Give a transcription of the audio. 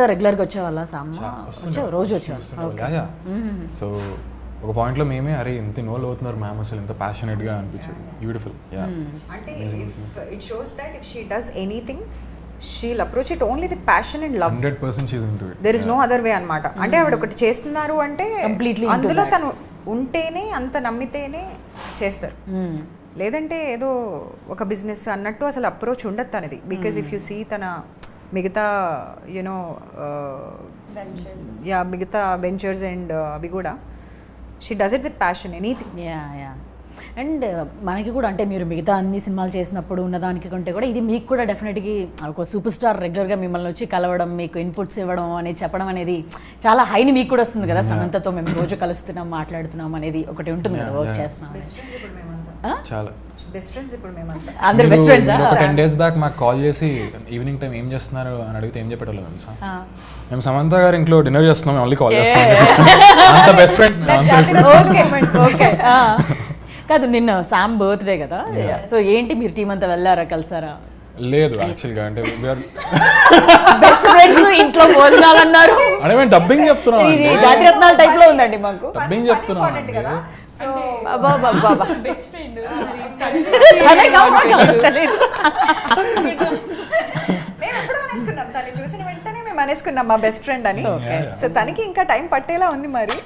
రెగ్యులర్గా వచ్చేవాళ్ళ రోజు వచ్చేవాళ్ళు. సో ఒక పాయింట్లో మేమే అరే ఇంత ఇన్వాల్వ్ అవుతున్నారు మ్యామ్ అసలు ఇంత ప్యాషనెట్గా అనిపించింది. బ్యూటిఫుల్. అంటే it shows that if she does anything she'll approach it only with passion and love. 100% she's into it. There is no other way అన్నమాట. అంటే ఆవిడ ఒకటి చేస్తున్నారు అంటే Completely అందులో తను ఉంటేనే అంత నమ్మితేనే చేస్తారు. లేదంటే ఏదో ఒక బిజినెస్ అన్నట్టు అసలు అప్రోచ్ ఉండదు తనది. బికాజ్ ఇఫ్ యూ సీ తన మిగతా యునో మిగతా వెంచర్స్ అండ్ అవి కూడా she does it with passion anything. And మనకి కూడా అంటే మీరు మిగతా అన్ని సినిమాలు చేసినప్పుడు ఉన్నదానికి కంటే కూడా ఇది మీకు కూడా డెఫినెట్గా ఒక సూపర్ స్టార్ రెగ్యులర్గా మిమ్మల్ని వచ్చి కలవడం, మీకు ఇన్పుట్స్ ఇవ్వడం అనేది చెప్పడం అనేది చాలా హైని మీకు కూడా వస్తుంది కదా. సమంతతో మేము రోజు కలుస్తున్నాం, మాట్లాడుతున్నాం అనేది ఒకటి ఉంటుంది కదా, వర్క్ చేస్తున్నాం. చాలా బెస్ట్ ఫ్రెండ్స్ ఇప్పుడు మేమంతా. అందరు బెస్ట్ ఫ్రెండ్స్. ఒక 10 days బ్యాక్ మాకు కాల్ చేసి ఈవినింగ్ టైం ఏం చేస్తున్నారు అని అడిగితే ఏం చెప్పేటోళ్ళు తెలుసా? మేము సమంత గారు ఇంట్లో డిన్నర్ చేస్తున్నాం, మళ్ళీ కాల్ చేస్తాం. అంత బెస్ట్ ఫ్రెండ్స్. ఓకే కాదు, నిన్న శామ్ బర్త్డే కదా, సో ఏంటి మీరు టీం అంతా వెళ్ళారా, కలిసారా? లేదు యాక్చువల్గా అంటే బెస్ట్ ఫ్రెండ్స్ ఇంట్లో భోజనాలు అన్నారు. అంటే మేము డబ్బింగ్ చెప్తున్నాం, జాతిరత్నాల టైప్ లో ఉందండి మాకు. డబ్బింగ్ చెప్తున్నాం. సో బెస్ట్ ఫ్రెండ్ మేము ఎప్పుడు అనేసుకున్నాం, తను చూసిన వెంటనే మేము అనేసుకున్నాం మా బెస్ట్ ఫ్రెండ్ అని. సో తనకి ఇంకా టైం పట్టేలా ఉంది మరి.